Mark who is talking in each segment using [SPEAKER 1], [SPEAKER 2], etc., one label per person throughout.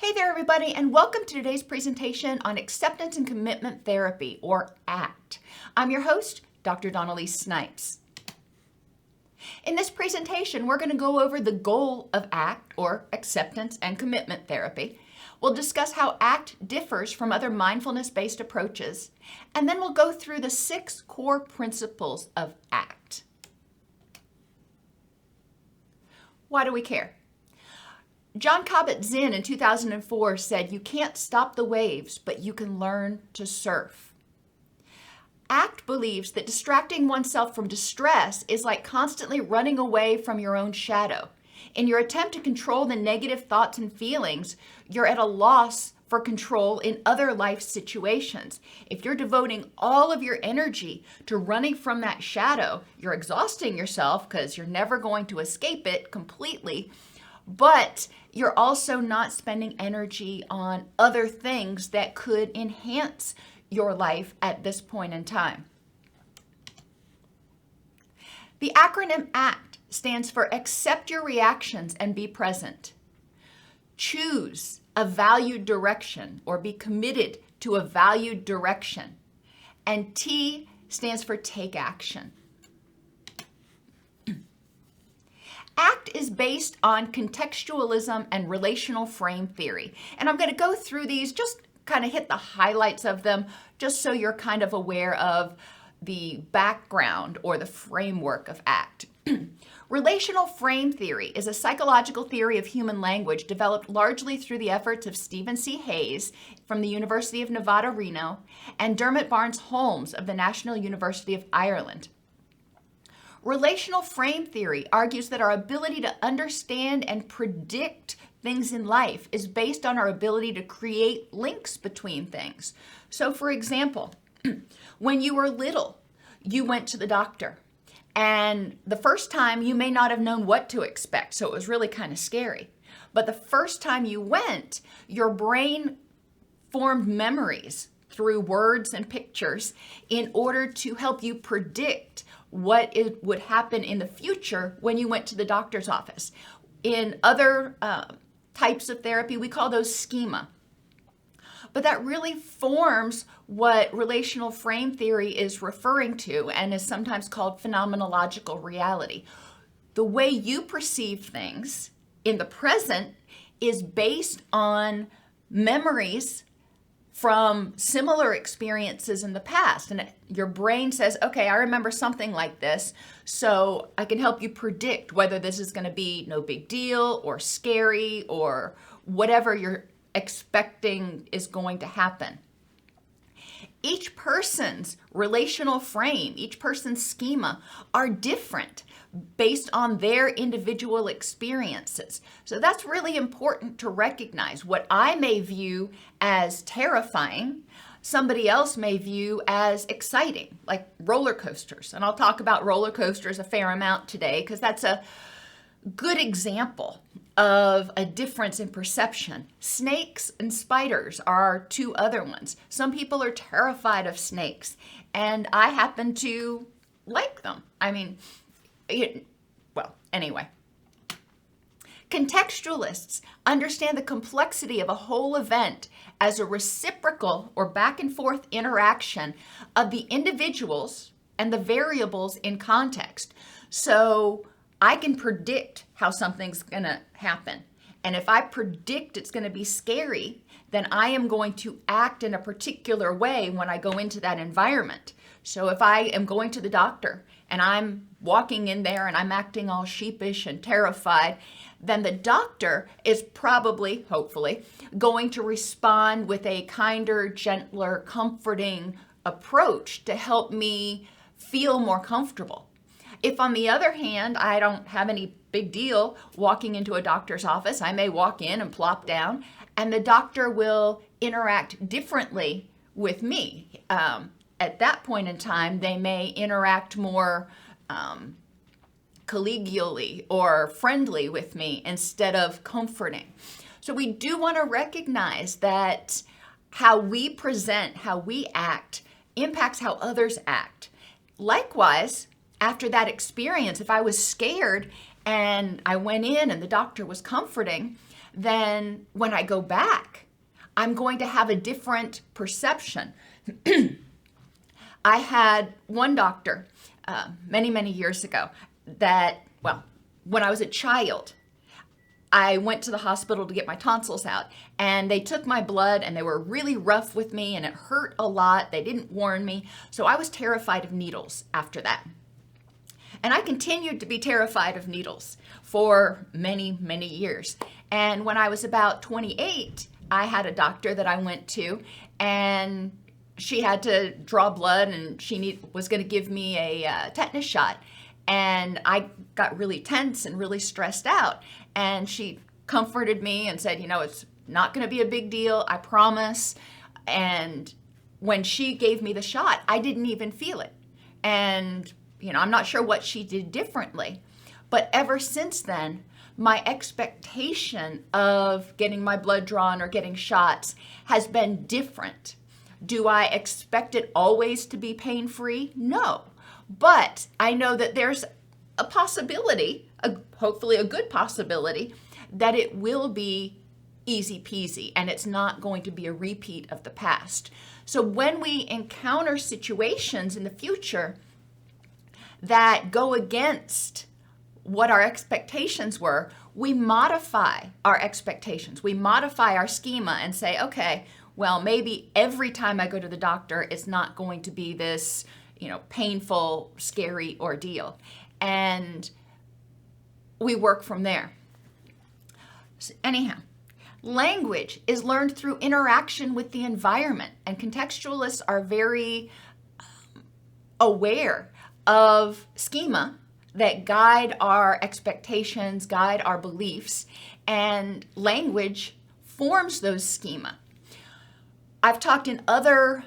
[SPEAKER 1] Hey there, everybody, and welcome to today's presentation on Acceptance and Commitment Therapy, or ACT. I'm your host, Dr. Elise Snipes. In this presentation, we're going to go over the goal of ACT, or Acceptance and Commitment Therapy. We'll discuss how ACT differs from other mindfulness-based approaches, and then we'll go through the 6 core principles of ACT. Why do we care? John Kabat-Zinn in 2004 said, "You can't stop the waves, but you can learn to surf." ACT believes that distracting oneself from distress is like constantly running away from your own shadow. In your attempt to control the negative thoughts and feelings, you're at a loss for control in other life situations. If you're devoting all of your energy to running from that shadow, you're exhausting yourself because you're never going to escape it completely, but you're also not spending energy on other things that could enhance your life at this point in time. The acronym ACT stands for Accept Your Reactions and Be Present. Choose a valued direction or be committed to a valued direction. And T stands for Take Action. ACT is based on contextualism and relational frame theory. And I'm going to go through these, just kind of hit the highlights of them, just so you're kind of aware of the background or the framework of ACT. Relational frame theory is a psychological theory of human language developed largely through the efforts of Stephen C. Hayes from the University of Nevada, Reno, and Dermot Barnes-Holmes of the National University of Ireland. Relational frame theory argues that our ability to understand and predict things in life is based on our ability to create links between things. So, for example, when you were little, you went to the doctor, and the first time you may not have known what to expect, so it was really kind of scary. But the first time you went, your brain formed memories through words and pictures in order to help you predict what would happen in the future when you went to the doctor's office. In other types of therapy, we call those schema. But that really forms what relational frame theory is referring to and is sometimes called phenomenological reality. The way you perceive things in the present is based on memories from similar experiences in the past. And your brain says, okay, I remember something like this, so I can help you predict whether this is going to be no big deal or scary or whatever you're expecting is going to happen. Each person's relational frame, each person's schema are different based on their individual experiences. So that's really important to recognize. What I may view as terrifying, somebody else may view as exciting, like roller coasters. And I'll talk about roller coasters a fair amount today because that's a good example of a difference in perception. Snakes and spiders are 2 other ones. Some people are terrified of snakes, and I happen to like them. Anyway. Contextualists understand the complexity of a whole event as a reciprocal or back and forth interaction of the individuals and the variables in context. So I can predict how something's going to happen. And if I predict it's going to be scary, then I am going to act in a particular way when I go into that environment. So if I am going to the doctor and I'm walking in there and I'm acting all sheepish and terrified, then the doctor is probably, hopefully, going to respond with a kinder, gentler, comforting approach to help me feel more comfortable. If, on the other hand, I don't have any big deal walking into a doctor's office, I may walk in and plop down, and the doctor will interact differently with me. At that point in time, they may interact more collegially or friendly with me instead of comforting. So we do want to recognize that how we present, how we act, impacts how others act. Likewise, after that experience, if I was scared and I went in and the doctor was comforting, then when I go back, I'm going to have a different perception. I had one doctor many, many years ago that, well, when I was a child, I went to the hospital to get my tonsils out, and they took my blood and they were really rough with me and it hurt a lot. They didn't warn me. So I was terrified of needles after that. And I continued to be terrified of needles for many, many years. And when I was about 28, I had a doctor that I went to, and she had to draw blood, and she was going to give me a tetanus shot. And I got really tense and really stressed out. And she comforted me and said, it's not going to be a big deal, I promise. And when she gave me the shot, I didn't even feel it. And, I'm not sure what she did differently. But ever since then, my expectation of getting my blood drawn or getting shots has been different. Do I expect it always to be pain-free? No. But I know that there's a possibility, hopefully a good possibility, that it will be easy peasy and it's not going to be a repeat of the past. So when we encounter situations in the future that go against what our expectations were, we modify our expectations. We modify our schema and say, okay, well, maybe every time I go to the doctor, it's not going to be this, painful, scary ordeal. And we work from there. So anyhow, language is learned through interaction with the environment, and contextualists are very aware of schema that guide our expectations, guide our beliefs, and language forms those schema. I've talked in other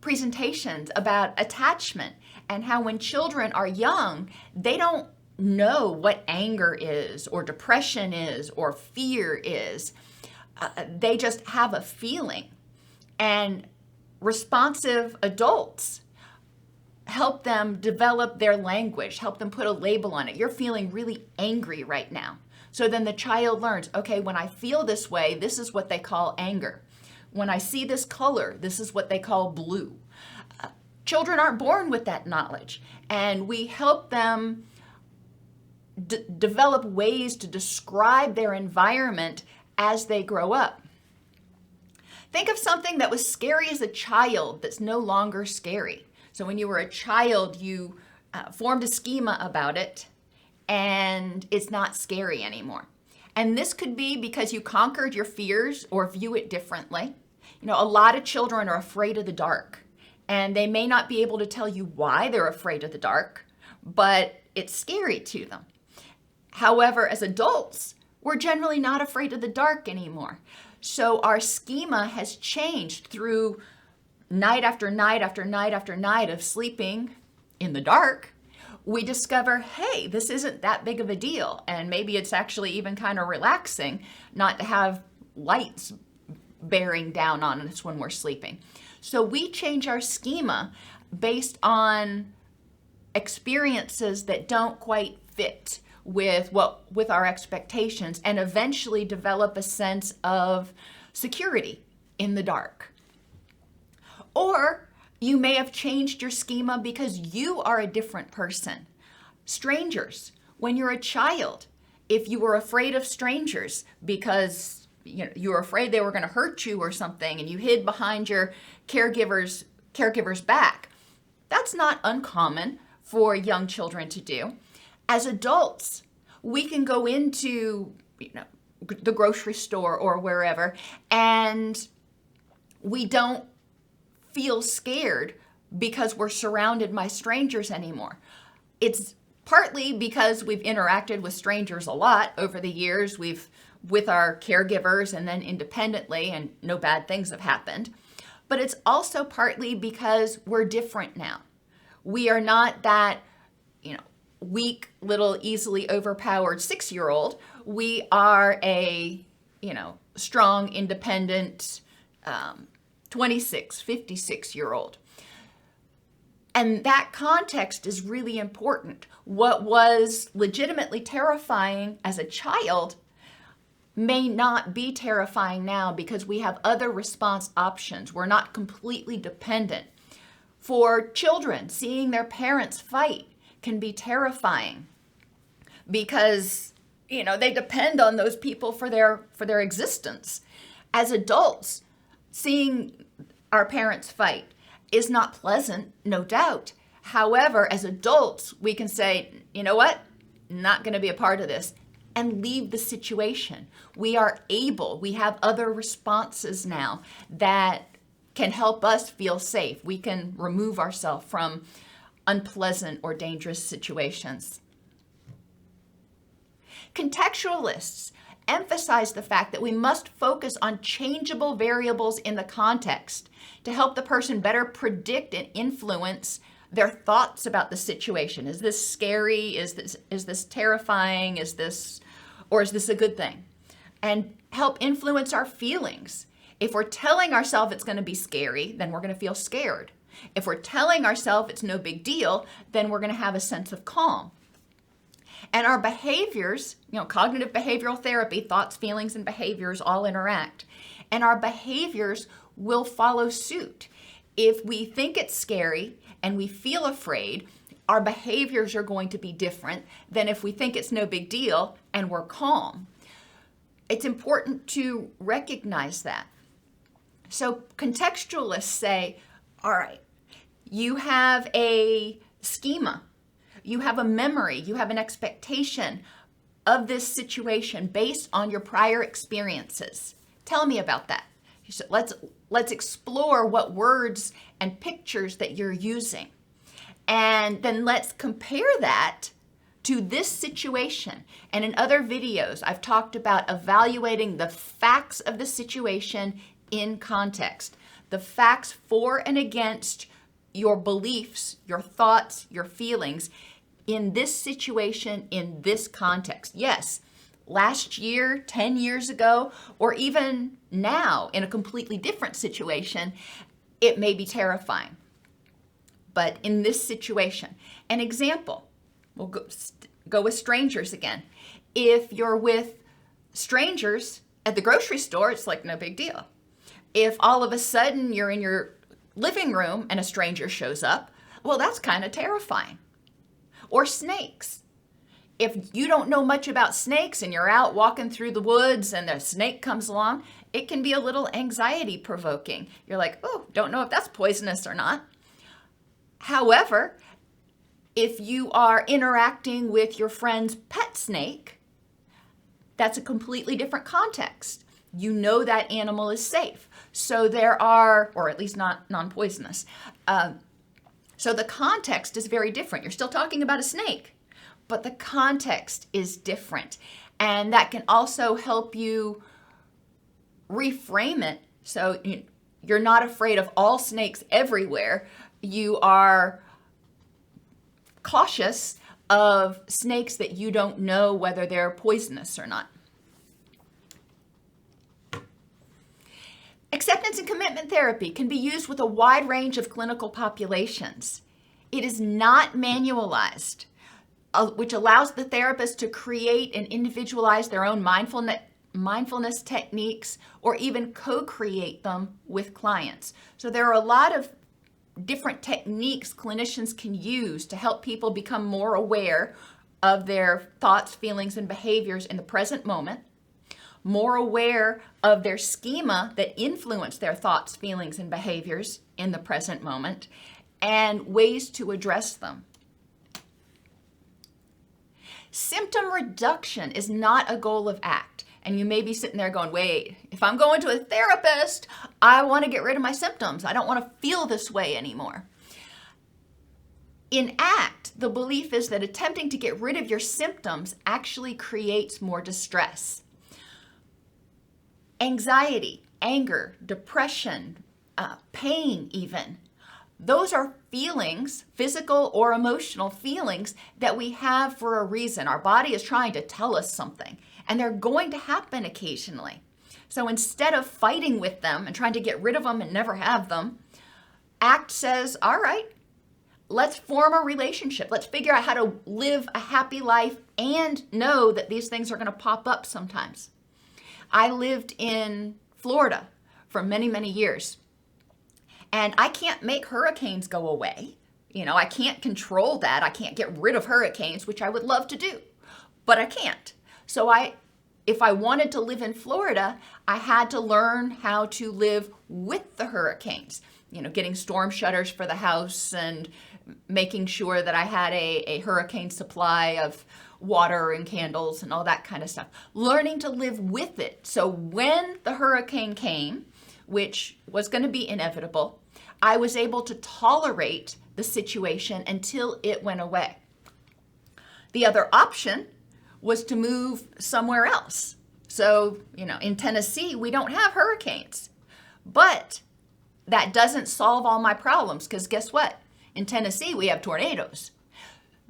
[SPEAKER 1] presentations about attachment and how when children are young, they don't know what anger is or depression is or fear is. They just have a feeling. And responsive adults help them develop their language, help them put a label on it. You're feeling really angry right now. So then the child learns, okay, when I feel this way, this is what they call anger. When I see this color, this is what they call blue. Children aren't born with that knowledge, and we help them develop ways to describe their environment as they grow up. Think of something that was scary as a child that's no longer scary. So when you were a child, you formed a schema about it, and it's not scary anymore. And this could be because you conquered your fears or view it differently. A lot of children are afraid of the dark, and they may not be able to tell you why they're afraid of the dark, but it's scary to them. However, as adults, we're generally not afraid of the dark anymore. So our schema has changed through night after night after night after night of sleeping in the dark. We discover, hey, this isn't that big of a deal. And maybe it's actually even kind of relaxing not to have lights bearing down on us when we're sleeping. So we change our schema based on experiences that don't quite fit with our expectations, and eventually develop a sense of security in the dark. Or you may have changed your schema because you are a different person. Strangers, when you're a child, if you were afraid of strangers because you were afraid they were going to hurt you or something, and you hid behind your caregiver's back, that's not uncommon for young children to do. As adults, we can go into the grocery store or wherever, and we don't feel scared because we're surrounded by strangers anymore. It's partly because we've interacted with strangers a lot over the years. With our caregivers and then independently, and no bad things have happened. But it's also partly because we're different now. We are not that, weak, little, easily overpowered 6-year-old. We are a, strong, independent 26, 56-year-old. And that context is really important. What was legitimately terrifying as a child may not be terrifying now because we have other response options. We're not completely dependent. For children, seeing their parents fight can be terrifying because, they depend on those people for their existence. As adults, seeing our parents fight is not pleasant, no doubt. However, as adults, we can say, you know what? Not going to be a part of this, and leave the situation. We have other responses now that can help us feel safe. We can remove ourselves from unpleasant or dangerous situations. Contextualists emphasize the fact that we must focus on changeable variables in the context to help the person better predict and influence their thoughts about the situation. Is this scary? Is this terrifying? Is this a good thing? And help influence our feelings. If we're telling ourselves it's going to be scary, then we're going to feel scared. If we're telling ourselves it's no big deal, then we're going to have a sense of calm. And our behaviors, cognitive behavioral therapy, thoughts, feelings, and behaviors all interact. And our behaviors will follow suit. If we think it's scary and we feel afraid, our behaviors are going to be different than if we think it's no big deal and we're calm. It's important to recognize that. So contextualists say, all right, you have a schema, you have a memory, you have an expectation of this situation based on your prior experiences. Tell me about that. So let's explore what words and pictures that you're using. And then let's compare that to this situation. And in other videos, I've talked about evaluating the facts of the situation in context. The facts for and against your beliefs, your thoughts, your feelings in this situation, in this context. Yes, last year, 10 years ago, or even now in a completely different situation, it may be terrifying. But in this situation, an example, we'll go with strangers again. If you're with strangers at the grocery store, it's like no big deal. If all of a sudden you're in your living room and a stranger shows up, well, that's kind of terrifying. Or snakes. If you don't know much about snakes and you're out walking through the woods and a snake comes along, it can be a little anxiety provoking. You're like, oh, don't know if that's poisonous or not. However, if you are interacting with your friend's pet snake, that's a completely different context. You know that animal is safe. So there are, or at least not non-poisonous. So the context is very different. You're still talking about a snake, but the context is different. And that can also help you reframe it. So you're not afraid of all snakes everywhere. You are cautious of snakes that you don't know whether they're poisonous or not. Acceptance and commitment therapy can be used with a wide range of clinical populations. It is not manualized, which allows the therapist to create and individualize their own mindfulness techniques or even co-create them with clients. So there are a lot of different techniques clinicians can use to help people become more aware of their thoughts, feelings, and behaviors in the present moment, more aware of their schema that influence their thoughts, feelings, and behaviors in the present moment, and ways to address them. Symptom reduction is not a goal of ACT. And you may be sitting there going, wait, if I'm going to a therapist, I want to get rid of my symptoms. I don't want to feel this way anymore. In ACT, the belief is that attempting to get rid of your symptoms actually creates more distress. Anxiety, anger, depression, pain even. Those are feelings, physical or emotional feelings that we have for a reason. Our body is trying to tell us something, and they're going to happen occasionally. So instead of fighting with them and trying to get rid of them and never have them, ACT says, all right, let's form a relationship. Let's figure out how to live a happy life and know that these things are going to pop up sometimes. I lived in Florida for many, many years, and I can't make hurricanes go away. I can't control that. I can't get rid of hurricanes, which I would love to do, but I can't. So if I wanted to live in Florida, I had to learn how to live with the hurricanes, getting storm shutters for the house and making sure that I had a hurricane supply of water and candles and all that kind of stuff. Learning to live with it. So when the hurricane came, which was going to be inevitable, I was able to tolerate the situation until it went away. The other option was to move somewhere else. So, in Tennessee, we don't have hurricanes, but that doesn't solve all my problems, because guess what? In Tennessee, we have tornadoes.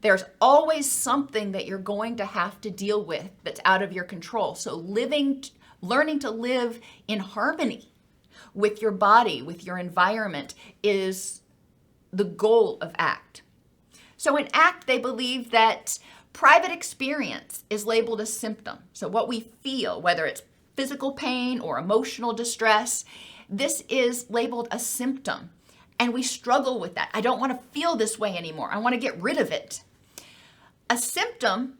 [SPEAKER 1] There's always something that you're going to have to deal with that's out of your control. So learning to live in harmony with your body, with your environment, is the goal of ACT. So in ACT, they believe that private experience is labeled a symptom. So what we feel, whether it's physical pain or emotional distress, this is labeled a symptom. And we struggle with that. I don't want to feel this way anymore. I want to get rid of it. A symptom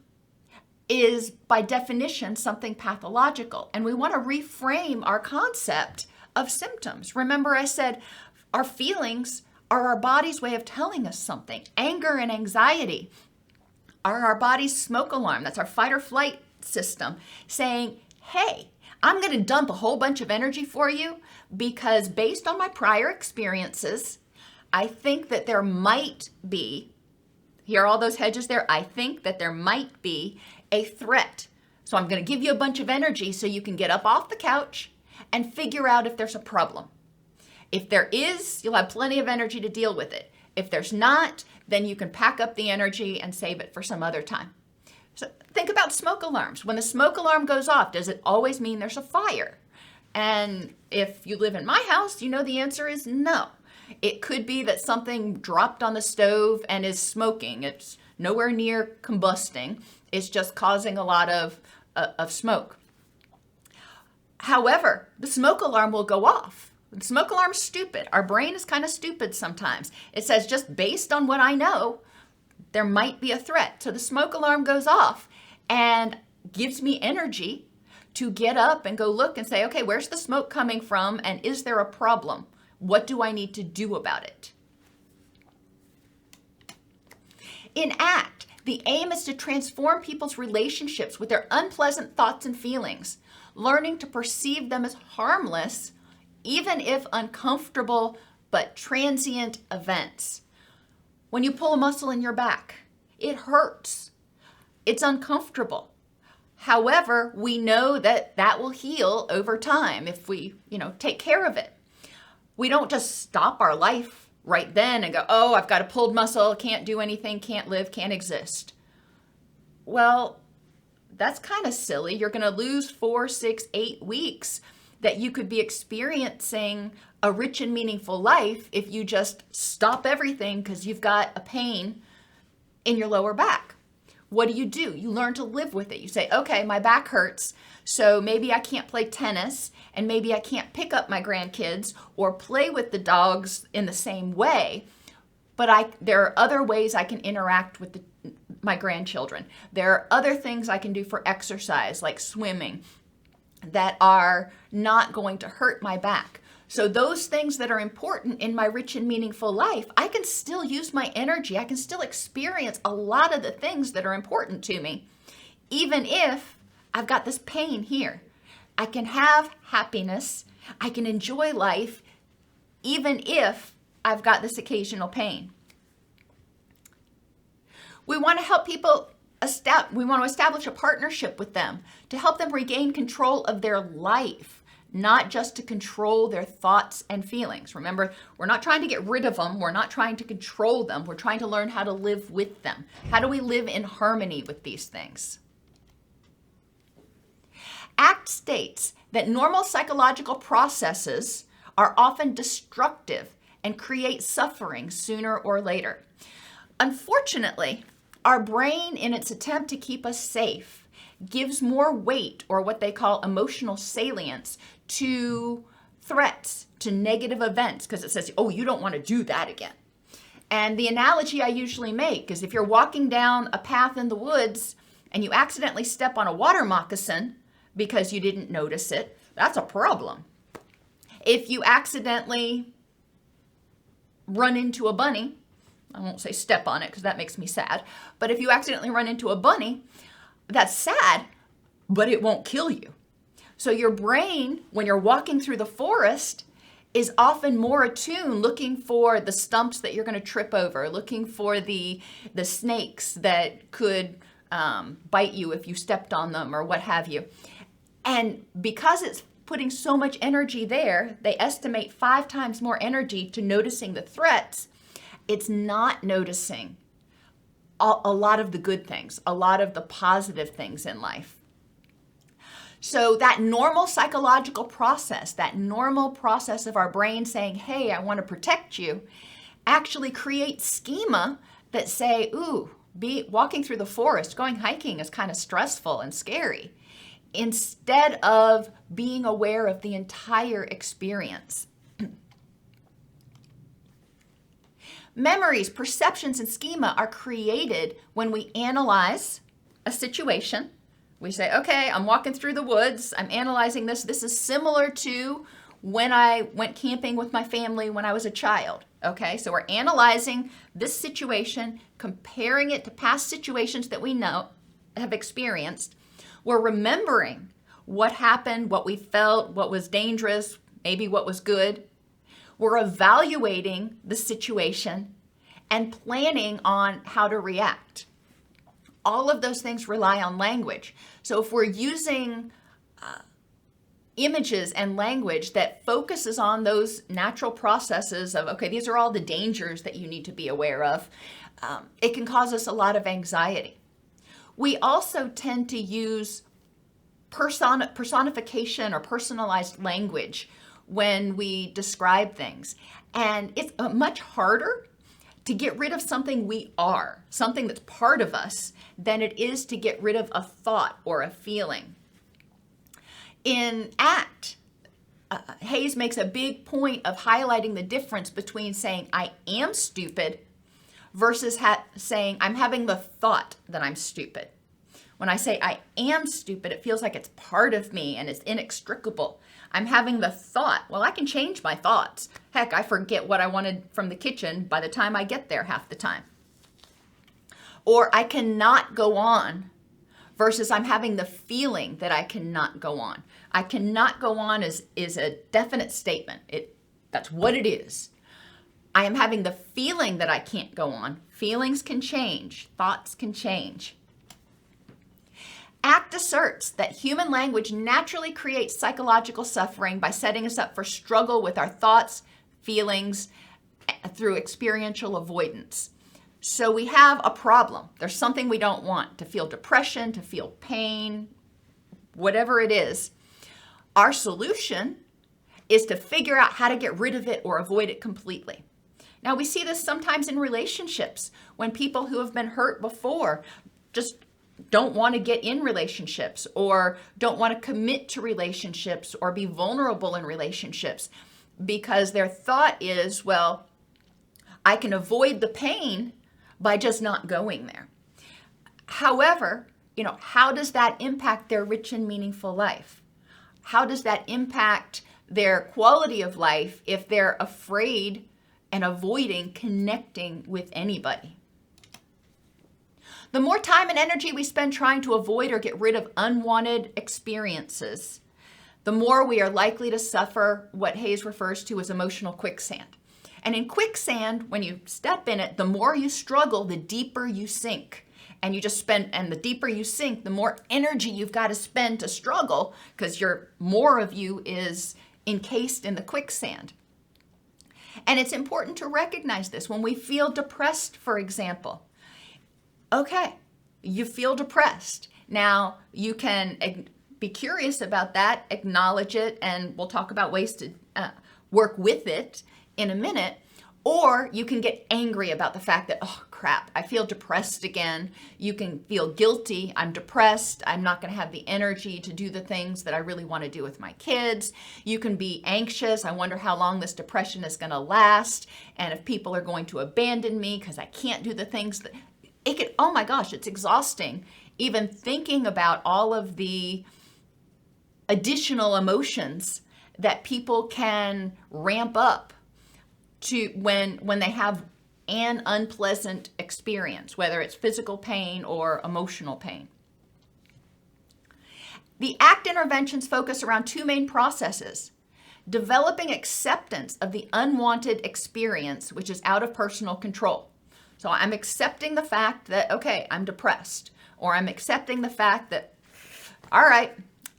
[SPEAKER 1] is, by definition, something pathological. And we want to reframe our concept of symptoms. Remember, I said our feelings are our body's way of telling us something. Anger and anxiety are our body's smoke alarm. That's our fight or flight system saying, hey, I'm going to dump a whole bunch of energy for you because based on my prior experiences, I think that there might be, here are all those hedges there, I think that there might be a threat. So I'm going to give you a bunch of energy so you can get up off the couch and figure out if there's a problem. If there is, you'll have plenty of energy to deal with it. If there's not, then you can pack up the energy and save it for some other time. So think about smoke alarms. When the smoke alarm goes off, does it always mean there's a fire? And if you live in my house, you know the answer is no. It could be that something dropped on the stove and is smoking. It's nowhere near combusting. It's just causing a lot of smoke. However, the smoke alarm will go off. The smoke alarm's stupid. Our brain is kind of stupid sometimes. It says, just based on what I know, there might be a threat. So the smoke alarm goes off and gives me energy to get up and go look and say, okay, where's the smoke coming from? And is there a problem? What do I need to do about it? In ACT, the aim is to transform people's relationships with their unpleasant thoughts and feelings, learning to perceive them as harmless, even if uncomfortable but transient events. When you pull a muscle in your back, it hurts. It's uncomfortable. However, we know that that will heal over time if we, take care of it. We don't just stop our life right then and go, oh, I've got a pulled muscle, can't do anything, can't live, can't exist. Well, that's kind of silly. You're going to lose 4, 6, 8 weeks that you could be experiencing a rich and meaningful life if you just stop everything because you've got a pain in your lower back. What do? You learn to live with it. You say, okay, my back hurts, so maybe I can't play tennis, and maybe I can't pick up my grandkids or play with the dogs in the same way, but there are other ways I can interact with my grandchildren. There are other things I can do for exercise, like swimming, that are not going to hurt my back. So those things that are important in my rich and meaningful life, I can still use my energy. I can still experience a lot of the things that are important to me, even if I've got this pain here. I can have happiness. I can enjoy life, even if I've got this occasional pain. We want to help people. We want to establish a partnership with them to help them regain control of their life, not just to control their thoughts and feelings. Remember, we're not trying to get rid of them. We're not trying to control them. We're trying to learn how to live with them. How do we live in harmony with these things? ACT states that normal psychological processes are often destructive and create suffering sooner or later. Unfortunately, our brain, in its attempt to keep us safe, gives more weight, or what they call emotional salience, to threats, to negative events, because it says, oh, you don't want to do that again. And the analogy I usually make is if you're walking down a path in the woods and you accidentally step on a water moccasin because you didn't notice it, that's a problem. If you accidentally run into a bunny, I won't say step on it because that makes me sad, but if you accidentally run into a bunny, that's sad, but it won't kill you. So your brain, when you're walking through the forest, is often more attuned, looking for the stumps that you're going to trip over, looking for the snakes that could bite you if you stepped on them or what have you. And because it's putting so much energy there, they estimate 5 times more energy to noticing the threats. It's not noticing a lot of the good things, a lot of the positive things in life. So that normal psychological process, that normal process of our brain saying, hey, I want to protect you, actually creates schema that say, ooh, walking through the forest, going hiking is kind of stressful and scary, instead of being aware of the entire experience. Memories, perceptions, and schema are created when we analyze a situation. We say, okay, I'm walking through the woods. I'm analyzing this. This is similar to when I went camping with my family when I was a child. Okay, so we're analyzing this situation, comparing it to past situations that we know, have experienced. We're remembering what happened, what we felt, what was dangerous, maybe what was good. We're evaluating the situation and planning on how to react. All of those things rely on language. So if we're using images and language that focuses on those natural processes of, okay, these are all the dangers that you need to be aware of, it can cause us a lot of anxiety. We also tend to use personification or personalized language when we describe things. And it's much harder to get rid of something we are, something that's part of us, than it is to get rid of a thought or a feeling. In ACT, Hayes makes a big point of highlighting the difference between saying I am stupid versus saying I'm having the thought that I'm stupid. When I say I am stupid, it feels like it's part of me and it's inextricable. I'm having the thought, well, I can change my thoughts. Heck, I forget what I wanted from the kitchen by the time I get there half the time. Or I cannot go on versus I'm having the feeling that I cannot go on. I cannot go on is a definite statement. That's what it is. I am having the feeling that I can't go on. Feelings can change. Thoughts can change. ACT asserts that human language naturally creates psychological suffering by setting us up for struggle with our thoughts, feelings, through experiential avoidance. So we have a problem. There's something we don't want, to feel depression, to feel pain, whatever it is. Our solution is to figure out how to get rid of it or avoid it completely. Now, we see this sometimes in relationships when people who have been hurt before just don't want to get in relationships or don't want to commit to relationships or be vulnerable in relationships because their thought is, well, I can avoid the pain by just not going there. However, how does that impact their rich and meaningful life? How does that impact their quality of life if they're afraid and avoiding connecting with anybody? The more time and energy we spend trying to avoid or get rid of unwanted experiences, the more we are likely to suffer what Hayes refers to as emotional quicksand. And in quicksand, when you step in it, the more you struggle, the deeper you sink. And the deeper you sink, the more energy you've got to spend to struggle because more of you is encased in the quicksand. And it's important to recognize this. When we feel depressed, for example, okay, you feel depressed. Now, you can be curious about that, acknowledge it, and we'll talk about ways to work with it in a minute. Or you can get angry about the fact that, oh crap, I feel depressed again. You can feel guilty. I'm depressed. I'm not going to have the energy to do the things that I really want to do with my kids. You can be anxious. I wonder how long this depression is going to last. And if people are going to abandon me because I can't do the things that it can, oh my gosh, it's exhausting. Even thinking about all of the additional emotions that people can ramp up to when they have an unpleasant experience, whether it's physical pain or emotional pain. The ACT interventions focus around two main processes: developing acceptance of the unwanted experience, which is out of personal control. So I'm accepting the fact that, okay, I'm depressed, or I'm accepting the fact that, all right,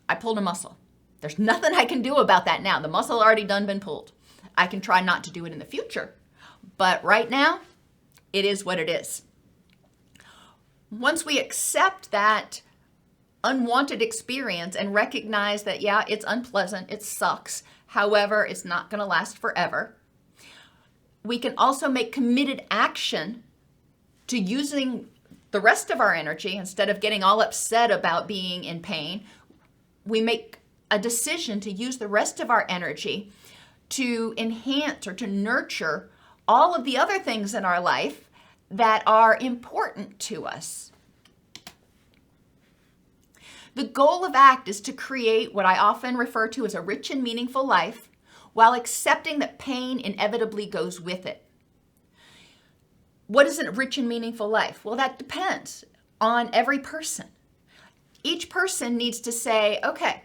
[SPEAKER 1] I pulled a muscle. There's nothing I can do about that now. The muscle already done been pulled. I can try not to do it in the future, but right now, it is what it is. Once we accept that unwanted experience and recognize that, yeah, it's unpleasant, it sucks, however, it's not going to last forever, we can also make committed action to using the rest of our energy. Instead of getting all upset about being in pain, we make a decision to use the rest of our energy to enhance or to nurture all of the other things in our life that are important to us. The goal of ACT is to create what I often refer to as a rich and meaningful life, while accepting that pain inevitably goes with it. What is a rich and meaningful life? Well, that depends on every person. Each person needs to say, okay,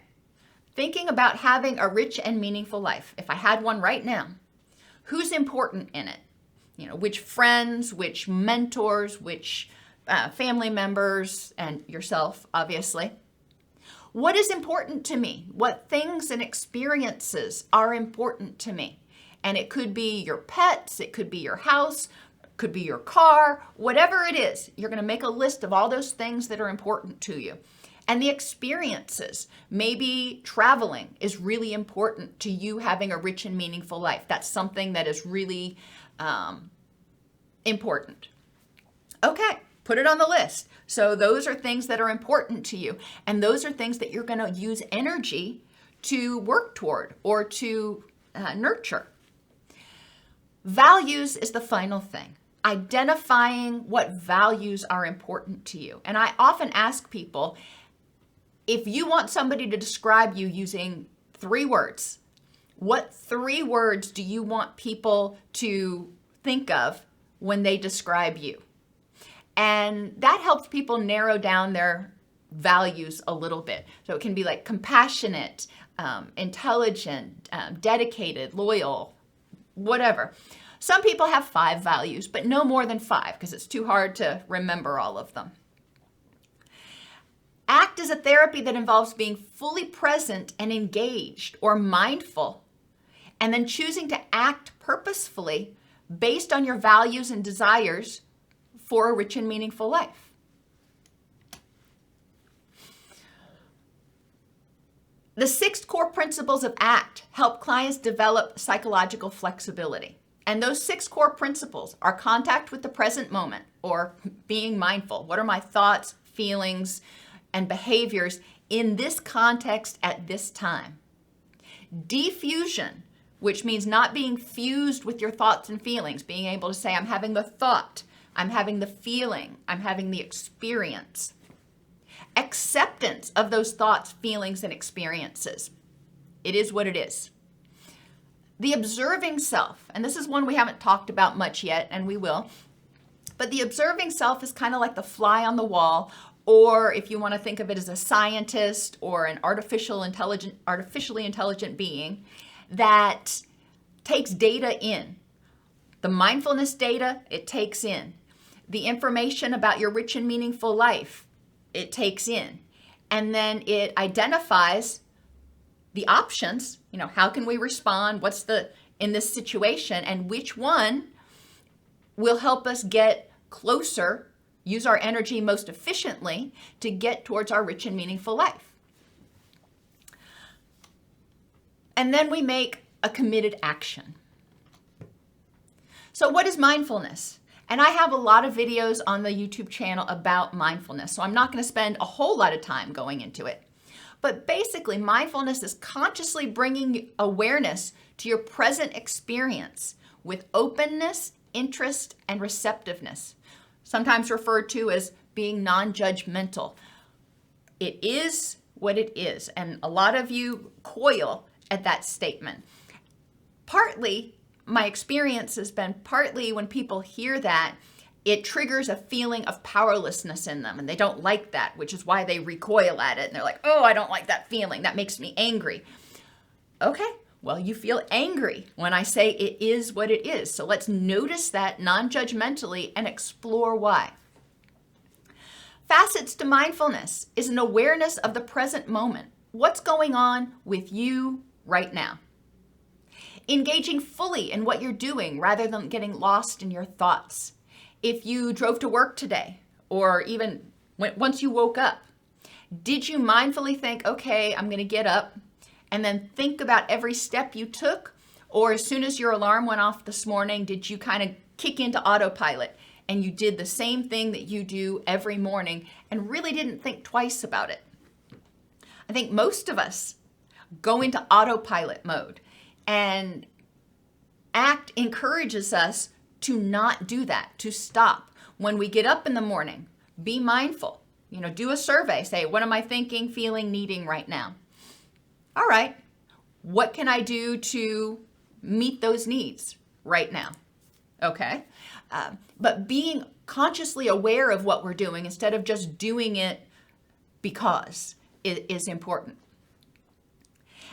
[SPEAKER 1] thinking about having a rich and meaningful life, if I had one right now, who's important in it? Which friends, which mentors, which family members, and yourself, obviously. What is important to me? What things and experiences are important to me? And it could be your pets, it could be your house, it could be your car, whatever it is. You're going to make a list of all those things that are important to you. And the experiences, maybe traveling is really important to you having a rich and meaningful life. That's something that is really important. Okay, put it on the list. So those are things that are important to you. And those are things that you're going to use energy to work toward or to nurture. Values is the final thing. Identifying what values are important to you. And I often ask people, if you want somebody to describe you using 3 words, what 3 words do you want people to think of when they describe you? And that helps people narrow down their values a little bit. So it can be like compassionate, intelligent, dedicated, loyal, whatever. Some people have 5 values, but no more than 5 because it's too hard to remember all of them. ACT is a therapy that involves being fully present and engaged or mindful, and then choosing to act purposefully based on your values and desires for a rich and meaningful life. The 6 core principles of ACT help clients develop psychological flexibility. And those 6 core principles are contact with the present moment, or being mindful. What are my thoughts, feelings, and behaviors in this context at this time? Diffusion, which means not being fused with your thoughts and feelings, being able to say, I'm having the thought, I'm having the feeling, I'm having the experience. Acceptance of those thoughts, feelings, and experiences. It is what it is. The observing self, and this is one we haven't talked about much yet, and we will, but the observing self is kind of like the fly on the wall, or if you want to think of it as a scientist or an artificially intelligent being that takes data in. The mindfulness data, it takes in. The information about your rich and meaningful life, it takes in. And then it identifies the options, how can we respond? What's in this situation, and which one will help us get closer, use our energy most efficiently to get towards our rich and meaningful life. And then we make a committed action. So what is mindfulness? And I have a lot of videos on the YouTube channel about mindfulness, so I'm not going to spend a whole lot of time going into it. But basically, mindfulness is consciously bringing awareness to your present experience with openness, interest, and receptiveness, sometimes referred to as being non-judgmental. It is what it is, and a lot of you coil at that statement. Partly, my experience has been partly when people hear that, it triggers a feeling of powerlessness in them, and they don't like that, which is why they recoil at it, and they're like, oh, I don't like that feeling. That makes me angry. Okay, well, you feel angry when I say it is what it is. So let's notice that non-judgmentally and explore why. Facets to mindfulness is an awareness of the present moment. What's going on with you right now? Engaging fully in what you're doing rather than getting lost in your thoughts. If you drove to work today, or even once you woke up, did you mindfully think, okay, I'm going to get up, and then think about every step you took? Or as soon as your alarm went off this morning, did you kind of kick into autopilot and you did the same thing that you do every morning and really didn't think twice about it? I think most of us go into autopilot mode, and ACT encourages us to not do that, to stop. When we get up in the morning, be mindful. Do a survey. Say, what am I thinking, feeling, needing right now? All right, what can I do to meet those needs right now? Okay, but being consciously aware of what we're doing instead of just doing it because is important.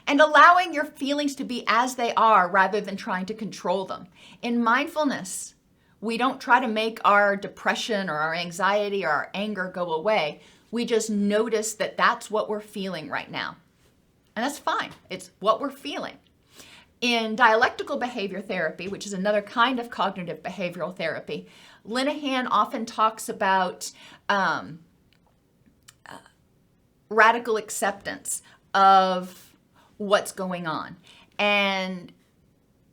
[SPEAKER 1] And allowing your feelings to be as they are rather than trying to control them. In mindfulness, we don't try to make our depression or our anxiety or our anger go away. We just notice that that's what we're feeling right now. And that's fine. It's what we're feeling. In dialectical behavior therapy, which is another kind of cognitive behavioral therapy, Linehan often talks about radical acceptance of what's going on. And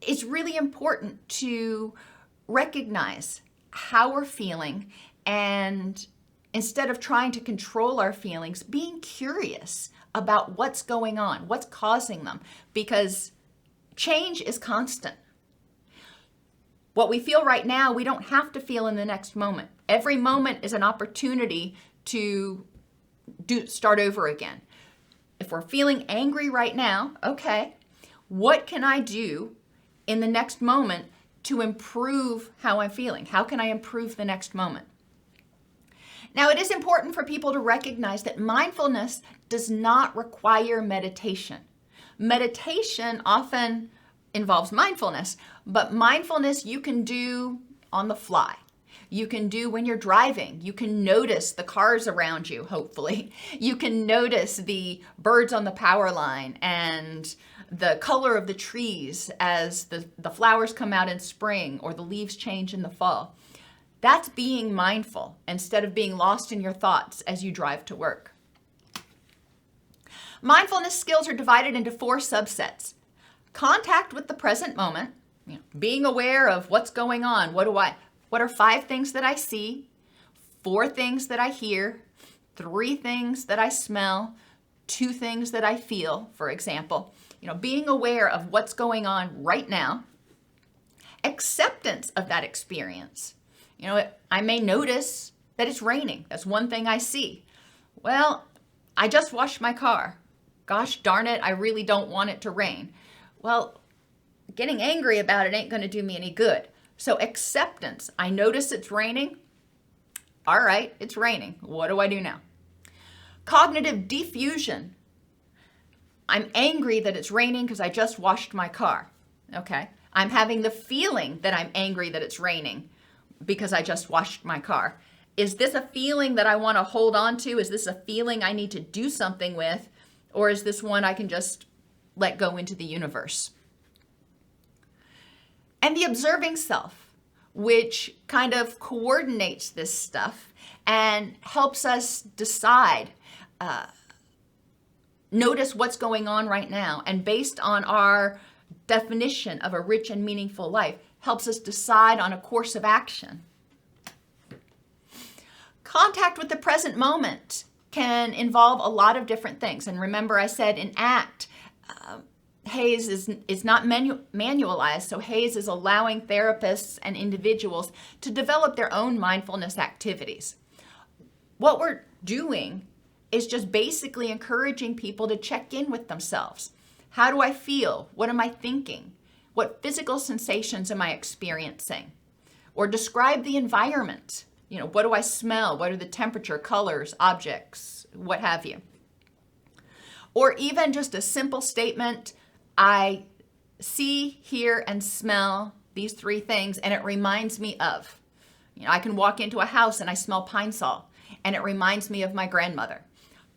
[SPEAKER 1] it's really important to recognize how we're feeling, and instead of trying to control our feelings, being curious about what's going on, what's causing them, because change is constant. What we feel right now, we don't have to feel in the next moment. Every moment is an opportunity to start over again. If we're feeling angry right now, okay, what can I do in the next moment to improve how I'm feeling? How can I improve the next moment? Now, it is important for people to recognize that mindfulness does not require meditation. Meditation often involves mindfulness, but mindfulness you can do on the fly. You can do when you're driving. You can notice the cars around you, hopefully. You can notice the birds on the power line and the color of the trees as the flowers come out in spring or the leaves change in the fall. That's being mindful instead of being lost in your thoughts as you drive to work. Mindfulness skills are divided into 4 subsets. Contact with the present moment, being aware of what's going on. What are 5 things that I see, 4 things that I hear, 3 things that I smell, 2 things that I feel, for example. Being aware of what's going on right now. Acceptance of that experience. I may notice that it's raining. That's one thing I see. Well, I just washed my car. Gosh darn it, I really don't want it to rain. Well, getting angry about it ain't going to do me any good. So acceptance. I notice it's raining. All right, it's raining. What do I do now? Cognitive diffusion. I'm angry that it's raining because I just washed my car. Okay. I'm having the feeling that I'm angry that it's raining because I just washed my car. Is this a feeling that I want to hold on to? Is this a feeling I need to do something with? Or is this one I can just let go into the universe? And the observing self, which kind of coordinates this stuff and helps us decide, notice what's going on right now, and based on our definition of a rich and meaningful life, helps us decide on a course of action. Contact with the present moment can involve a lot of different things. And remember, I said in ACT, HAZE is not manualized, so HAZE is allowing therapists and individuals to develop their own mindfulness activities. What we're doing is just basically encouraging people to check in with themselves. How do I feel? What am I thinking? What physical sensations am I experiencing? Or describe the environment. What do I smell? What are the temperature, colors, objects, what have you? Or even just a simple statement, I see, hear, and smell these 3 things, and it reminds me of. I can walk into a house and I smell pine sol, and it reminds me of my grandmother.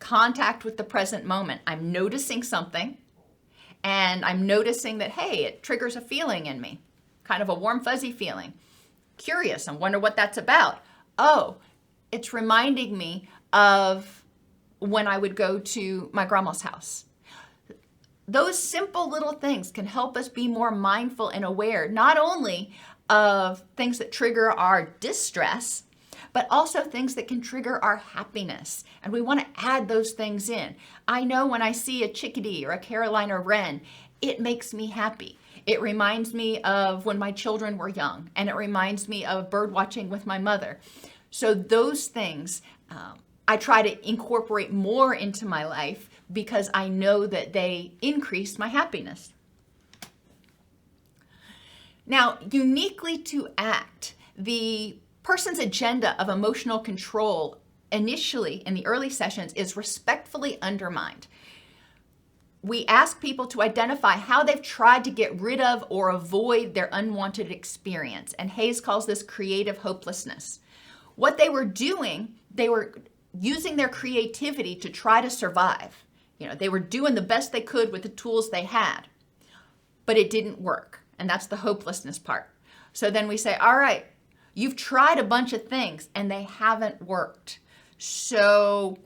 [SPEAKER 1] Contact with the present moment. I'm noticing something, and I'm noticing that, hey, it triggers a feeling in me, kind of a warm, fuzzy feeling. Curious, I wonder what that's about. Oh, it's reminding me of when I would go to my grandma's house. Those simple little things can help us be more mindful and aware, not only of things that trigger our distress, but also things that can trigger our happiness. And we want to add those things in. I know when I see a chickadee or a Carolina wren, it makes me happy. It reminds me of when my children were young, and it reminds me of bird watching with my mother. So those things I try to incorporate more into my life because I know that they increase my happiness. Now, uniquely to ACT, the person's agenda of emotional control initially in the early sessions is respectfully undermined. We ask people to identify how they've tried to get rid of or avoid their unwanted experience, and HAZE calls this creative hopelessness. What they were doing, they were using their creativity to try to survive. They were doing the best they could with the tools they had, but it didn't work, and that's the hopelessness part. So then we say, all right, you've tried a bunch of things and they haven't worked. So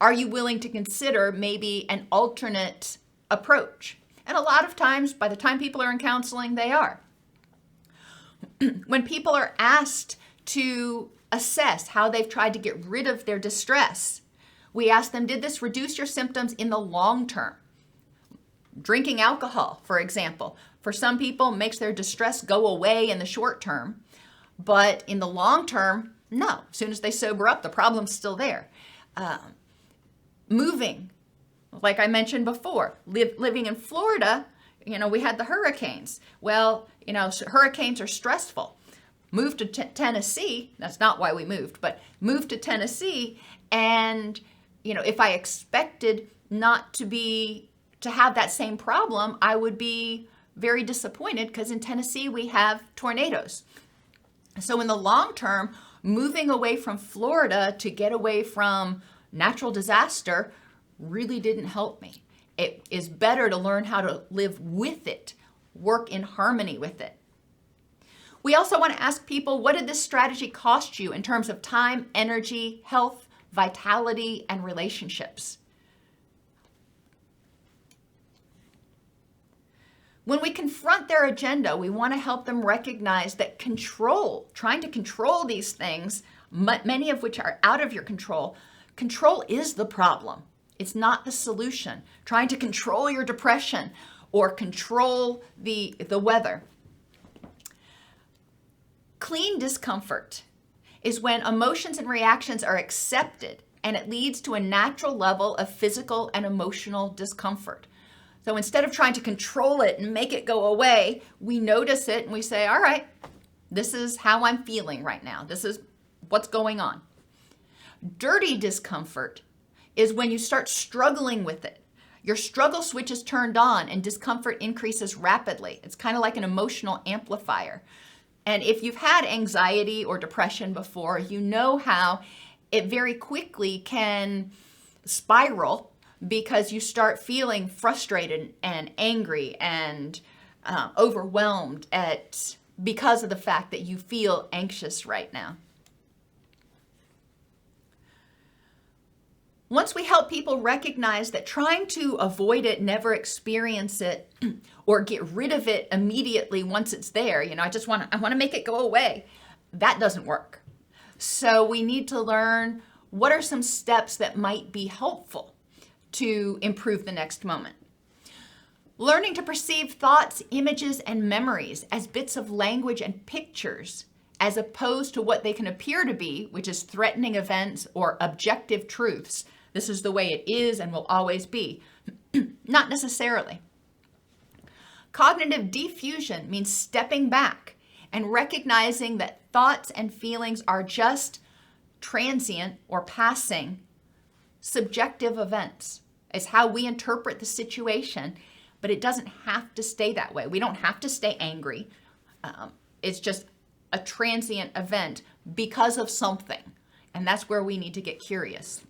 [SPEAKER 1] are you willing to consider maybe an alternate approach? And a lot of times, by the time people are in counseling, they are. When people are asked to assess how they've tried to get rid of their distress, we ask them, did this reduce your symptoms in the long term? Drinking alcohol, for example, for some people makes their distress go away in the short term, but in the long term, no. As soon as they sober up, the problem's still there. Moving, like I mentioned before, living in Florida, we had the hurricanes. Well, hurricanes are stressful. Moved to Tennessee, that's not why we moved, but moved to Tennessee, and if I expected not to have that same problem, I would be very disappointed because in Tennessee we have tornadoes. So in the long term, moving away from Florida to get away from natural disaster really didn't help me. It is better to learn how to live with it, work in harmony with it. We also want to ask people, what did this strategy cost you in terms of time, energy, health, vitality, and relationships? When we confront their agenda, we want to help them recognize that trying to control these things, many of which are out of your control is the problem. It's not the solution. Trying to control your depression or control the weather. Clean discomfort is when emotions and reactions are accepted and it leads to a natural level of physical and emotional discomfort. So instead of trying to control it and make it go away, we notice it and we say, all right, this is how I'm feeling right now. This is what's going on. Dirty discomfort is when you start struggling with it. Your struggle switch is turned on and discomfort increases rapidly. It's kind of like an emotional amplifier. And if you've had anxiety or depression before, you know how it very quickly can spiral because you start feeling frustrated and angry and overwhelmed because of the fact that you feel anxious right now. Once we help people recognize that trying to avoid it, never experience it, or get rid of it immediately once it's there, I want to make it go away, that doesn't work. So we need to learn what are some steps that might be helpful to improve the next moment. Learning to perceive thoughts, images, and memories as bits of language and pictures, as opposed to what they can appear to be, which is threatening events or objective truths. This is the way it is and will always be. Not necessarily. Cognitive diffusion means stepping back and recognizing that thoughts and feelings are just transient or passing subjective events. It's how we interpret the situation, but it doesn't have to stay that way. We don't have to stay angry. It's just a transient event because of something. And that's where we need to get curious.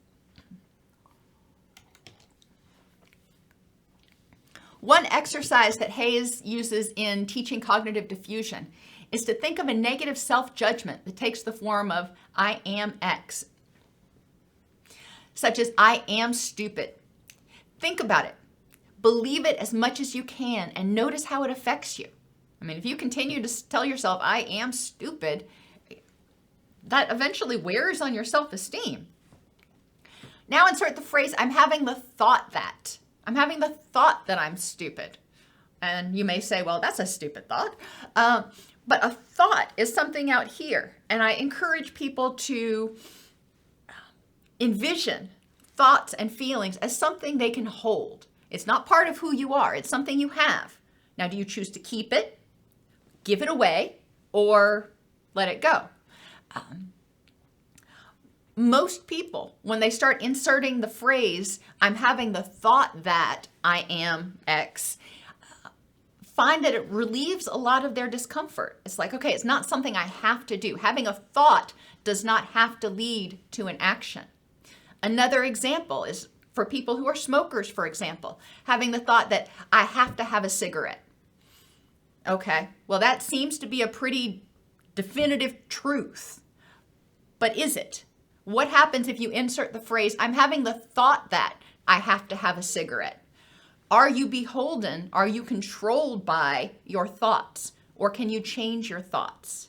[SPEAKER 1] One exercise that Hayes uses in teaching cognitive diffusion is to think of a negative self-judgment that takes the form of I am X, such as I am stupid. Think about it. Believe it as much as you can and notice how it affects you. I mean, if you continue to tell yourself I am stupid, that eventually wears on your self-esteem. Now insert the phrase, I'm having the thought that. I'm having the thought that I'm stupid. And you may say, well, that's a stupid thought. But a thought is something out here. And I encourage people to envision thoughts and feelings as something they can hold. It's not part of who you are. It's something you have. Now, do you choose to keep it, give it away, or let it go? Most people, when they start inserting the phrase, I'm having the thought that I am X, find that it relieves a lot of their discomfort. It's like, okay, it's not something I have to do. Having a thought does not have to lead to an action. Another example is for people who are smokers, for example, having the thought that I have to have a cigarette. Okay, well, that seems to be a pretty definitive truth. But is it? What happens if you insert the phrase, I'm having the thought that I have to have a cigarette? Are you beholden? Are you controlled by your thoughts? Or can you change your thoughts?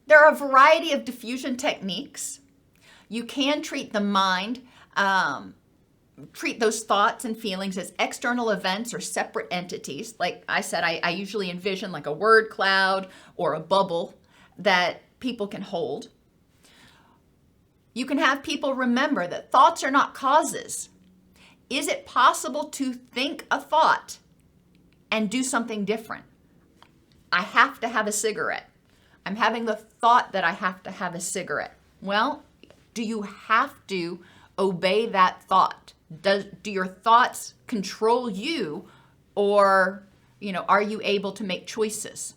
[SPEAKER 1] There are a variety of diffusion techniques. You can treat the mind, treat those thoughts and feelings as external events or separate entities. Like I said, I usually envision like a word cloud or a bubble that people can hold. You can have people remember that thoughts are not causes. Is it possible to think a thought and do something different? I have to have a cigarette. I'm having the thought that I have to have a cigarette. Well, do you have to obey that thought? Do your thoughts control you, or, are you able to make choices?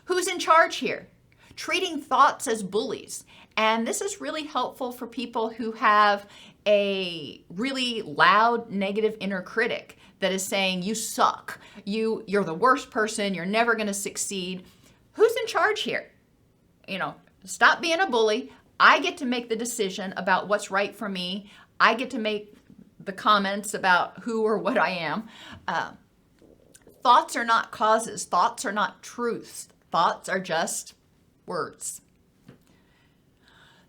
[SPEAKER 1] Who's in charge here? Treating thoughts as bullies. And this is really helpful for people who have a really loud negative inner critic that is saying, you suck, you're the worst person, you're never going to succeed. Who's in charge here? Stop being a bully. I get to make the decision about what's right for me. I get to make the comments about who or what I am. Thoughts are not causes. Thoughts are not truths. Thoughts are just words.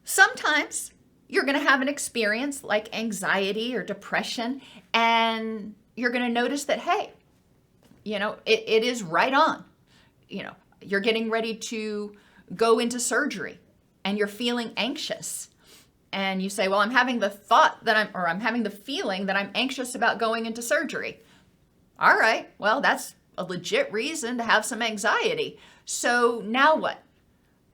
[SPEAKER 1] Sometimes you're going to have an experience like anxiety or depression, and you're going to notice that, hey, it is right on. You're getting ready to go into surgery and you're feeling anxious. And you say, well, I'm having the thought that I'm having the feeling that I'm anxious about going into surgery. All right, well, that's a legit reason to have some anxiety. So now what?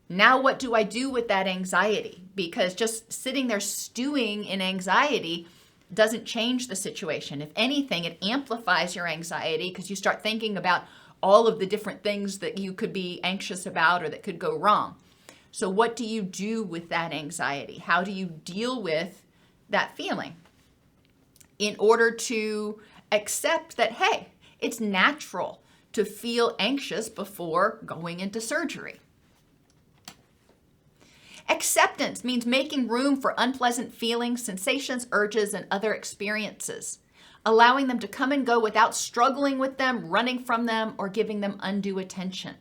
[SPEAKER 1] Now what do I do with that anxiety? Because just sitting there stewing in anxiety doesn't change the situation. If anything, it amplifies your anxiety because you start thinking about all of the different things that you could be anxious about or that could go wrong. So what do you do with that anxiety? How do you deal with that feeling? In order to accept that, hey, it's natural to feel anxious before going into surgery. Acceptance means making room for unpleasant feelings, sensations, urges, and other experiences, allowing them to come and go without struggling with them, running from them, or giving them undue attention.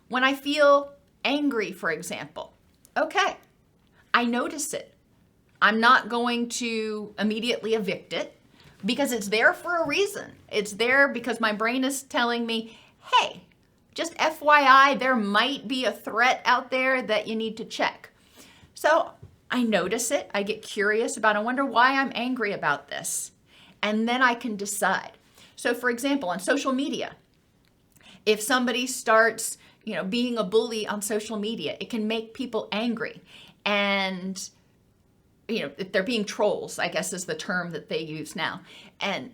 [SPEAKER 1] When I feel angry, for example, okay, I notice it. I'm not going to immediately evict it because it's there for a reason. It's there because my brain is telling me, hey, just FYI, there might be a threat out there that you need to check. So I notice it. I get curious about, I wonder why I'm angry about this. And then I can decide. So for example, on social media, if somebody starts, being a bully on social media, it can make people angry. And, if they're being trolls, I guess is the term that they use now. And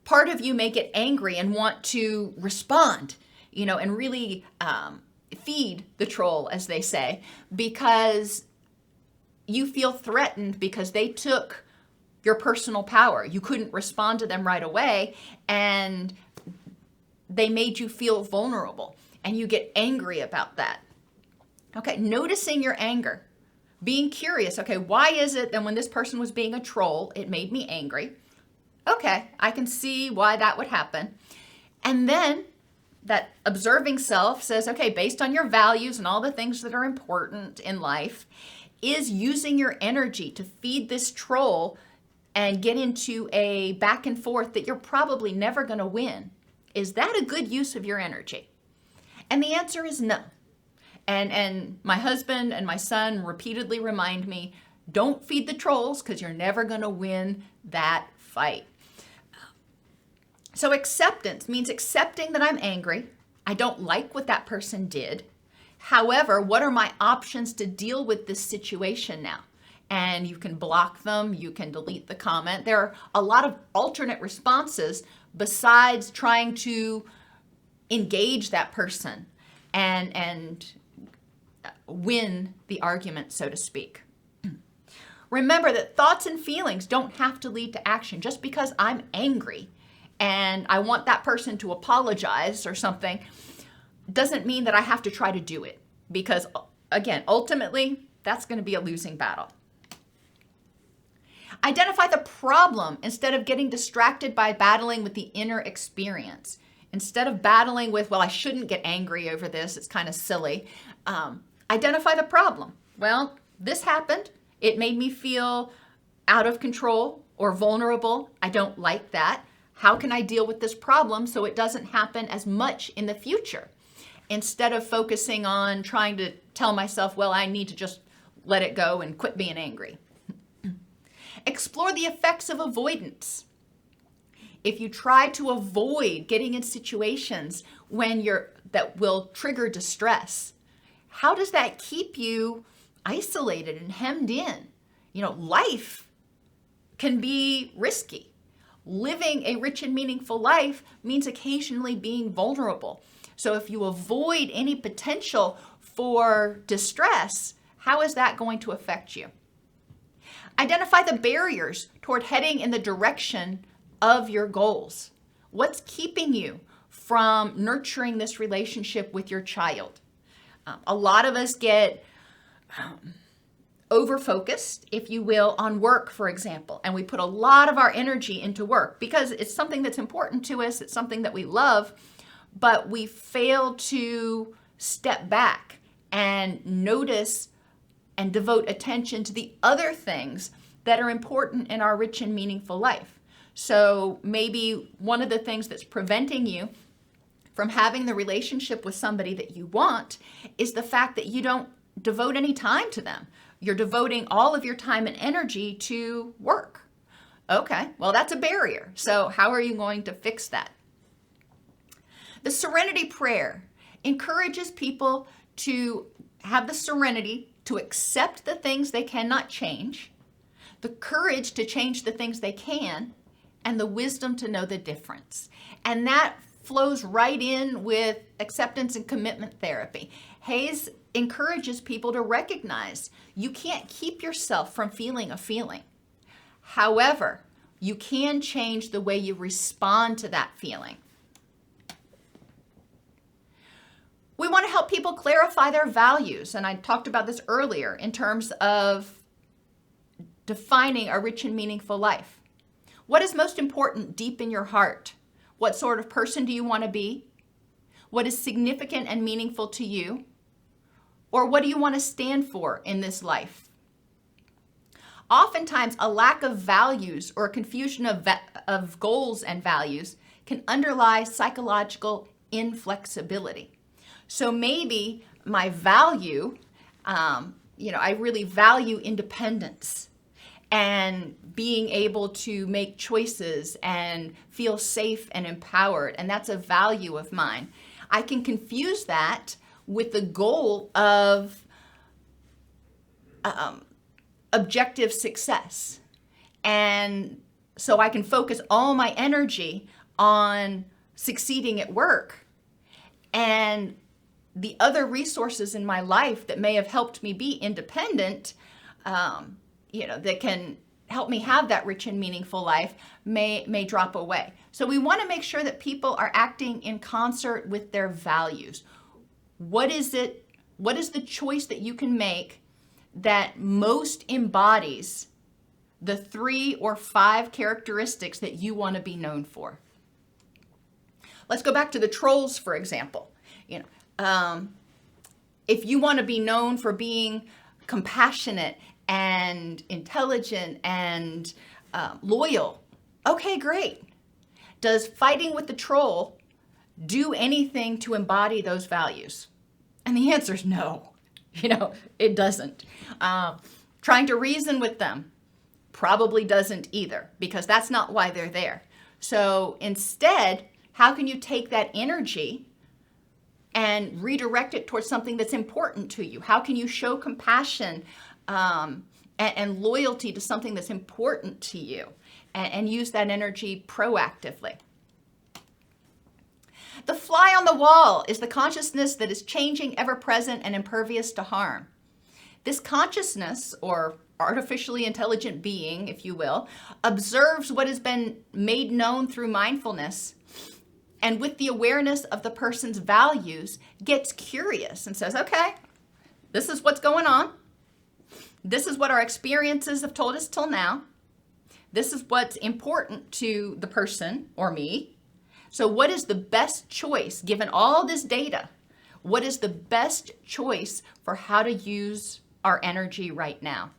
[SPEAKER 1] part of you may get angry and want to respond, and really feed the troll, as they say, because you feel threatened because they took your personal power. You couldn't respond to them right away, and they made you feel vulnerable, and you get angry about that. Okay, noticing your anger, being curious. Okay, why is it that when this person was being a troll, it made me angry? Okay, I can see why that would happen. And then that observing self says, okay, based on your values and all the things that are important in life, is using your energy to feed this troll and get into a back and forth that you're probably never going to win. Is that a good use of your energy? And the answer is no. And my husband and my son repeatedly remind me, don't feed the trolls because you're never going to win that fight. So acceptance means accepting that I'm angry. I don't like what that person did. However, what are my options to deal with this situation now? And you can block them, you can delete the comment. There are a lot of alternate responses besides trying to engage that person and win the argument, so to speak. Remember that thoughts and feelings don't have to lead to action. Just because I'm angry and I want that person to apologize or something doesn't mean that I have to try to do it, because again, ultimately, that's going to be a losing battle. Identify the problem instead of getting distracted by battling with the inner experience. Instead of battling with, well, I shouldn't get angry over this, it's kind of silly. Identify the problem. Well, this happened. It made me feel out of control or vulnerable. I don't like that. How can I deal with this problem so it doesn't happen as much in the future? Instead of focusing on trying to tell myself, well, I need to just let it go and quit being angry. Explore the effects of avoidance. If you try to avoid getting in situations that will trigger distress, how does that keep you isolated and hemmed in? Life can be risky. Living a rich and meaningful life means occasionally being vulnerable. So if you avoid any potential for distress, how is that going to affect you? Identify the barriers toward heading in the direction of your goals. What's keeping you from nurturing this relationship with your child? A lot of us get over-focused, if you will, on work, for example, and we put a lot of our energy into work because it's something that's important to us, it's something that we love, but we fail to step back and notice and devote attention to the other things that are important in our rich and meaningful life. So maybe one of the things that's preventing you from having the relationship with somebody that you want is the fact that you don't devote any time to them. You're devoting all of your time and energy to work. Okay, well, that's a barrier. So how are you going to fix that? The Serenity Prayer encourages people to have the serenity to accept the things they cannot change, the courage to change the things they can, and the wisdom to know the difference. And that flows right in with acceptance and commitment therapy. Hayes encourages people to recognize you can't keep yourself from feeling a feeling. However, you can change the way you respond to that feeling. We want to help people clarify their values. And I talked about this earlier in terms of defining a rich and meaningful life. What is most important deep in your heart? What sort of person do you want to be? What is significant and meaningful to you? Or what do you want to stand for in this life? Oftentimes, a lack of values or a confusion of goals and values can underlie psychological inflexibility. So maybe my value, I really value independence and being able to make choices and feel safe and empowered, and that's a value of mine. I can confuse that with the goal of objective success. And so I can focus all my energy on succeeding at work. And the other resources in my life that may have helped me be independent, that can help me have that rich and meaningful life may drop away. So we want to make sure that people are acting in concert with their values. What is the choice that you can make that most embodies the 3 or 5 characteristics that you want to be known for? Let's go back to the trolls, for example. If you want to be known for being compassionate and intelligent and loyal, okay, great. Does fighting with the troll do anything to embody those values? And the answer is no. It doesn't. Trying to reason with them probably doesn't either, because that's not why they're there. So instead, how can you take that energy and redirect it towards something that's important to you? How can you show compassion and loyalty to something that's important to you and use that energy proactively? The fly on the wall is the consciousness that is changing, ever-present, and impervious to harm. This consciousness, or artificially intelligent being, if you will, observes what has been made known through mindfulness, and with the awareness of the person's values, gets curious and says, okay, this is what's going on. This is what our experiences have told us till now. This is what's important to the person or me. So what is the best choice, given all this data? What is the best choice for how to use our energy right now?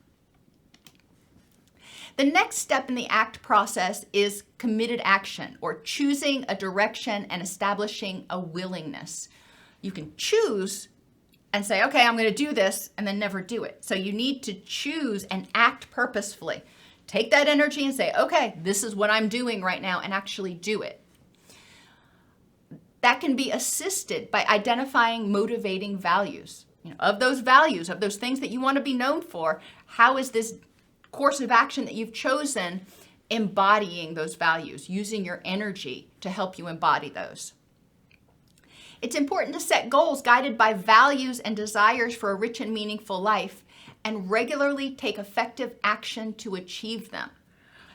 [SPEAKER 1] The next step in the ACT process is committed action, or choosing a direction and establishing a willingness. You can choose and say, okay, I'm going to do this, and then never do it. So you need to choose and act purposefully. Take that energy and say, okay, this is what I'm doing right now, and actually do it. That can be assisted by identifying motivating values. Of those values, of those things that you want to be known for, how is this course of action that you've chosen embodying those values, using your energy to help you embody those? It's important to set goals guided by values and desires for a rich and meaningful life, and regularly take effective action to achieve them.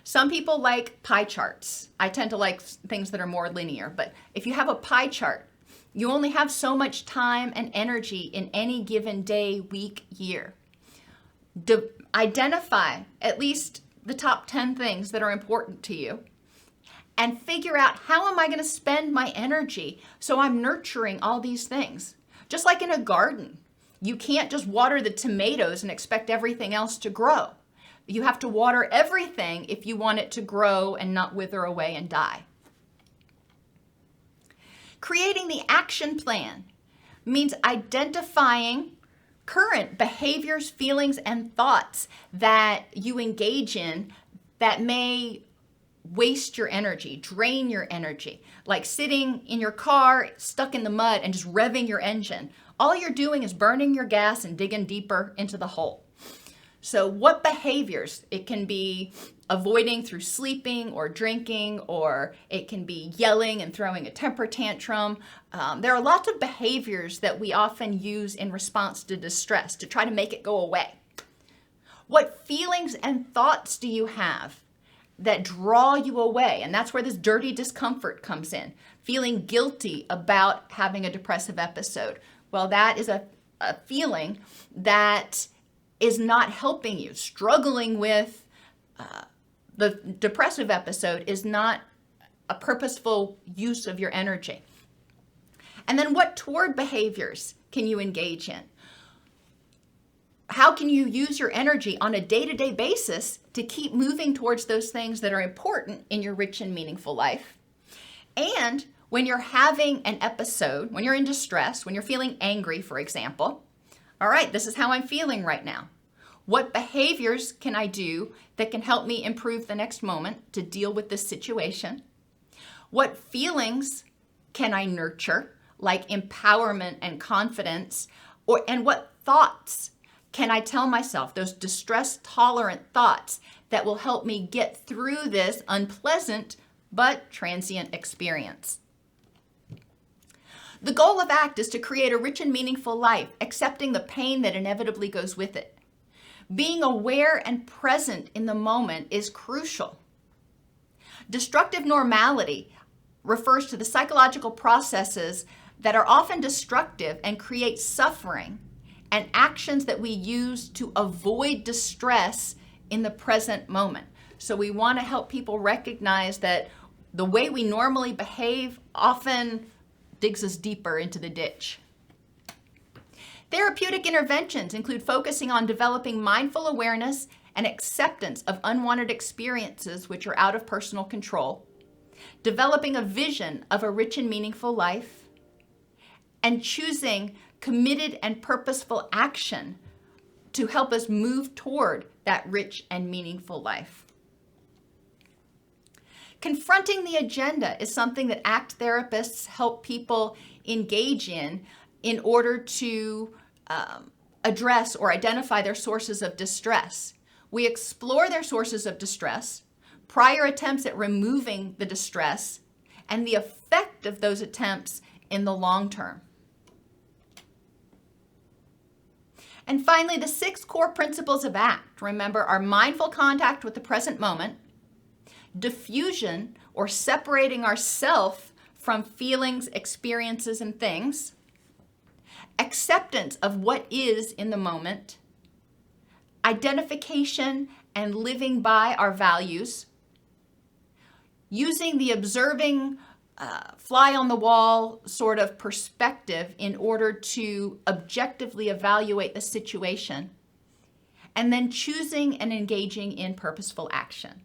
[SPEAKER 1] Some people like pie charts. I tend to like things that are more linear, but if you have a pie chart, you only have so much time and energy in any given day, week, year. Identify at least the top 10 things that are important to you and figure out, how am I going to spend my energy so I'm nurturing all these things? Just like in a garden, you can't just water the tomatoes and expect everything else to grow. You have to water everything if you want it to grow and not wither away and die. Creating the action plan means identifying current behaviors, feelings, and thoughts that you engage in that may waste your energy, drain your energy, like sitting in your car stuck in the mud and just revving your engine. All you're doing is burning your gas and digging deeper into the hole. So what behaviors? It can be avoiding through sleeping or drinking, or it can be yelling and throwing a temper tantrum. There are lots of behaviors that we often use in response to distress to try to make it go away. What feelings and thoughts do you have that draw you away? And that's where this dirty discomfort comes in. Feeling guilty about having a depressive episode. Well, that is a feeling that is not helping you. Struggling with the depressive episode is not a purposeful use of your energy. And then what toward behaviors can you engage in? How can you use your energy on a day-to-day basis to keep moving towards those things that are important in your rich and meaningful life? And when you're having an episode, when you're in distress, when you're feeling angry, for example, all right, this is how I'm feeling right now. What behaviors can I do that can help me improve the next moment to deal with this situation? What feelings can I nurture, like empowerment and confidence? And what thoughts can I tell myself, those distress-tolerant thoughts that will help me get through this unpleasant but transient experience? The goal of ACT is to create a rich and meaningful life, accepting the pain that inevitably goes with it. Being aware and present in the moment is crucial. Destructive normality refers to the psychological processes that are often destructive and create suffering, and actions that we use to avoid distress in the present moment. So we want to help people recognize that the way we normally behave often digs us deeper into the ditch. Therapeutic interventions include focusing on developing mindful awareness and acceptance of unwanted experiences which are out of personal control, developing a vision of a rich and meaningful life, and choosing committed and purposeful action to help us move toward that rich and meaningful life. Confronting the agenda is something that ACT therapists help people engage in order to address or identify their sources of distress. We explore their sources of distress, prior attempts at removing the distress, and the effect of those attempts in the long term. And finally, the 6 core principles of ACT, remember, are mindful contact with the present moment, diffusion, or separating ourself from feelings, experiences, and things, acceptance of what is in the moment, identification and living by our values, using the observing fly on the wall sort of perspective in order to objectively evaluate the situation, and then choosing and engaging in purposeful action.